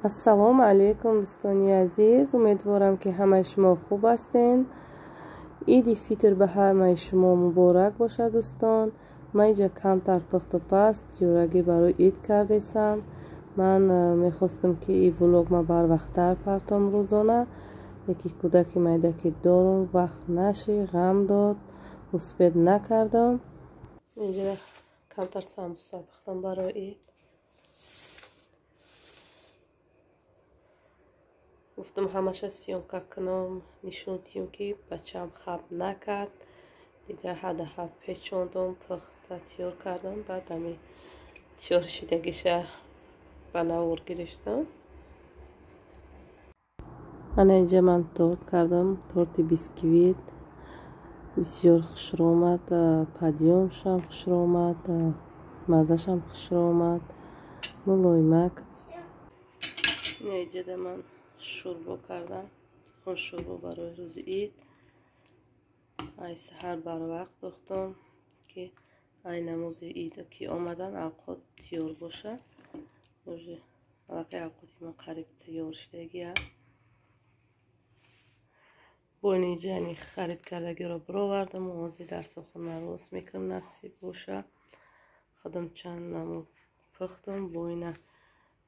ассалому алайкум дӯстони азиз, умедворам ки ҳамаи шумо хуб ҳастед. иди фитр ба ҳамаи шумо муборак бошад дӯстон. ман иҷа камтар пухту паст ёрагӣ барои ид кардесам. ман мехостам ки ин влогма барвақттар партом рӯзона, леки кӯдаки майдаки дорум вақт наши ғам дод, успед накардам. иҷа камтар самбуса пухтам барои ид. гуфтам ҳамаша сёнка кунам, нишон диҳам ки бачаам хаб накард. дигар ҳадаҳа печондам, пухта тиёр кардам. баъд ами тиёршидагиша ба навор гирифтам. ана инҷа ман торт кардам, торти бисквит. бисёр хушро омад, падиёмшам хушро омад, маззашам хушро омад, мулоимак. инҷа ман шӯрбо кардам, шӯрбо барои рӯзи ид. ай саҳар барвақт дохтам ки ай намози ид ки омадан авқот тиёр боша. аллакай авқоти ман қариб тиёр шудагия. боини ҷани харид кардагиро бировардам, ози дар сохна рост мекунам насиб боша. худам чанд намуд пухтам, боина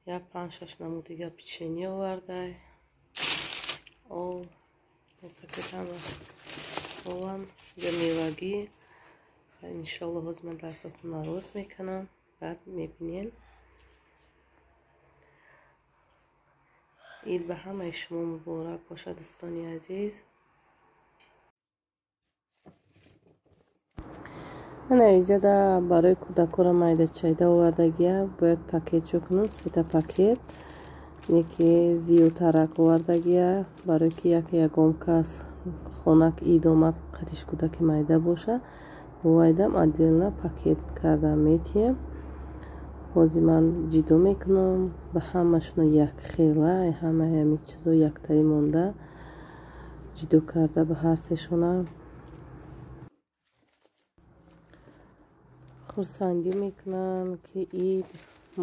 як 5-6 намуд дига печени овардай. об пакетам овам ҷа мевагӣ. иншаллоҳ ҳоз ман дар сохна рост мекунам. баъд мебинем. ид ба ҳамаи шумо муборак бошад дӯстони азиз. ана иҷада барои кӯдакора майдачайда овардагия. бояд пакетшо кунам, 3 пакет. яке зиёдтарак овардагия, барои ки ягон кас хонак ид омад қатиш кӯдаки майда боша. бовайдам отдельно пакет карда метиҳем. ҳози ман ҷидо мекунам ба ҳамашона якхела, ҳамаи ҳамин чизо яктаи монда ҷидо карда ба ҳар сешона хурсандӣ мекунанд ки ид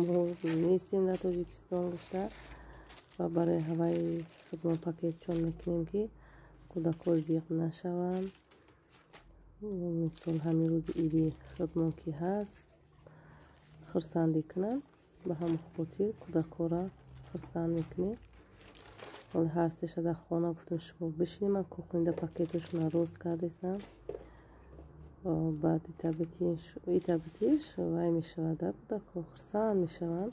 мо нестем дар Тоҷикистон гушта. ва барои ҳаваи худмон пакетчон мекунем ки кӯдако зиқ нашаванд. мисол ҳамин рӯзи иди худмон ки ҳаст хурсандӣ кунанд. ба ҳамон хотир кӯдакора хурсанд мекунем. ҳоли ҳар сеша дар хона гуфтам шумо бишинед, ман кухонда пакеташона рост кардесам. баъд итабитиш вай мешавад, кӯдако хурсанд мешаванд.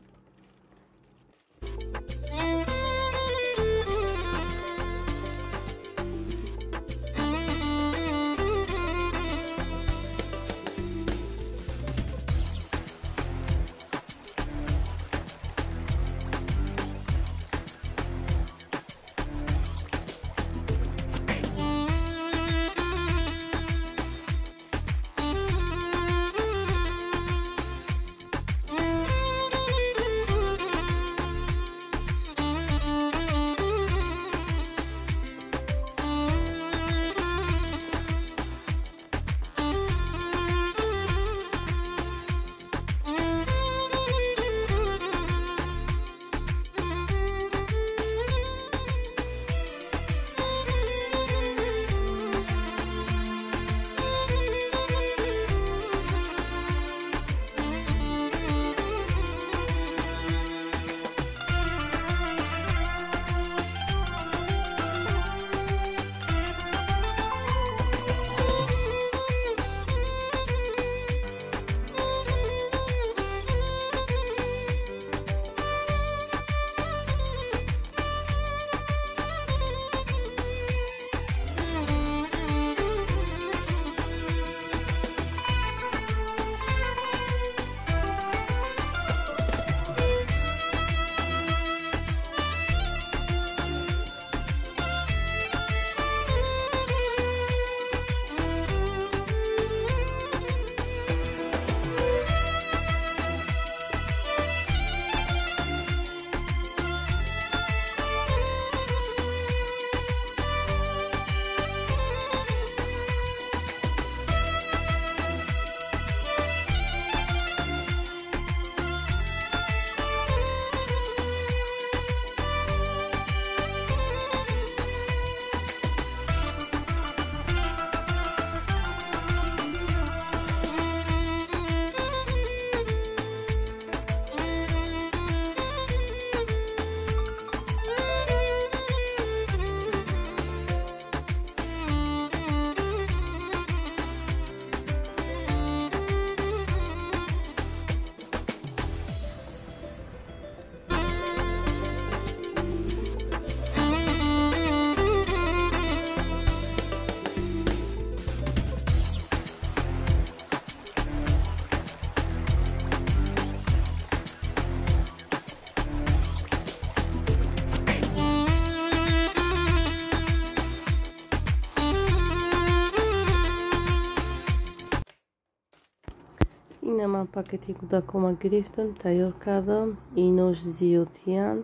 ина ман пакети кӯдакома гирифтам, тайёр кардам. Инош зиёдиян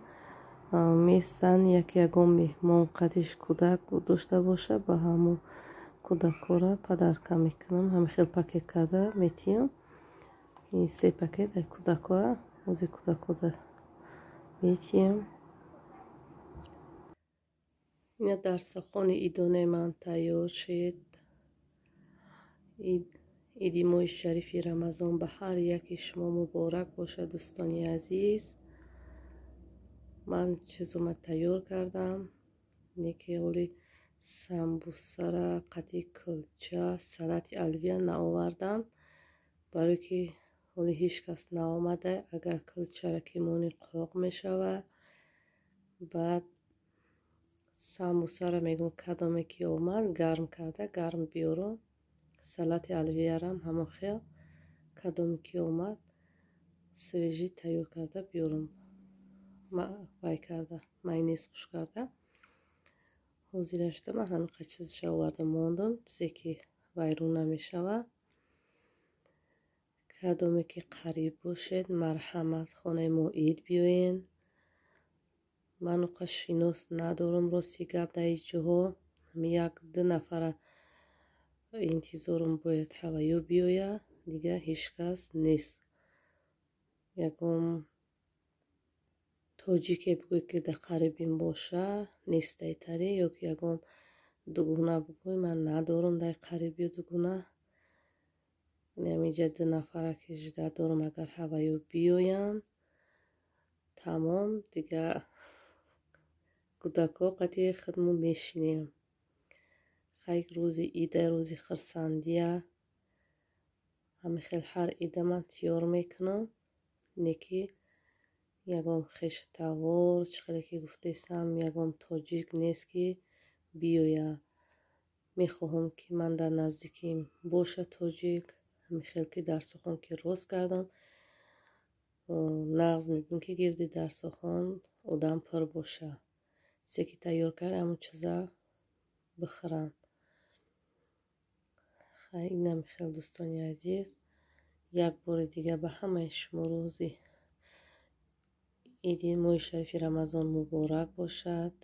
местан ягон меҳмон қадиш кӯдак дошта боша, ба ҳамун кӯдакора падарка мекунам. Ҳамин хел пакет карда метиҳам. ин 3 пакет ай кӯдакоа ози кӯдакода метиҳам. ина дарсохони идонаи ман тайёр шуд. иди моҳи шарифи рамазон ба ҳар яки шумо муборак бошад, дӯстони азиз. ман чизома тайёр кардам. неки оли самбусара, қатъи кулча, салати алвия наовардам, барое ки оли ҳеҷ кас наомада. агар кулчара ки мони қоқ мешавад. баъд самбусара мегӯм кадоме ки омад гарм карда гарм биёрам. салати алвиярам ҳамон хел кадоме ки омад свежӣ тайёр карда биёрам. вай карда майонез хуш карда ҳозираш дама ҳамин чизша оварда мондам, чизе ки вайрон намешавад. кадоме ки қариб бошед марҳамат хонаи моид биёен. ман оқа шинос надорам рости гап дар ин ҷоҳо. як ду нафара интизорам бояд ҳаваё биёяд, дигар ҳеҷ кас нест. ягон тоҷике бигӯй ки дар қарибим боша нест дар итарӣ, ё ки ягон дугуна бигӯй ман надорам дар қарибӣ дугуна. ҳаминҷа ду нафара ки жидар дорам, агар ҳаваё биёянд тамом дигар кӯдако қатъи худмон мешинем. хай рӯзи ида рӯзи хурсандия. ҳамин хел ҳар ида ман тиёр мекунам. неки ягон хештавор чӣ хеле ки гуфтесам ягон тоҷик нест ки биёяд. мехоҳам ки ман дар наздиким боша тоҷик. ҳамин хел ки дарсохон ки рост кардам, нағз мебинем ки гирди дарсохон одам пур боша. чизе ки тайёр кард ҳамон чиза бихӯранд. хай ин ҳамин хел дӯстони азиз, як бори дигар ба ҳамаи шумо рӯзи иди моҳи шарифи рамазон муборак бошад.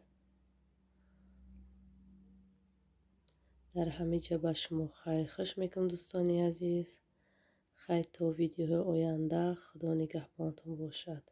дар ҳама ҷо ба шумо хайрхуш мекунам дӯстони азиз. хай то видеоҳои оянда худо нигаҳбонтон бошад.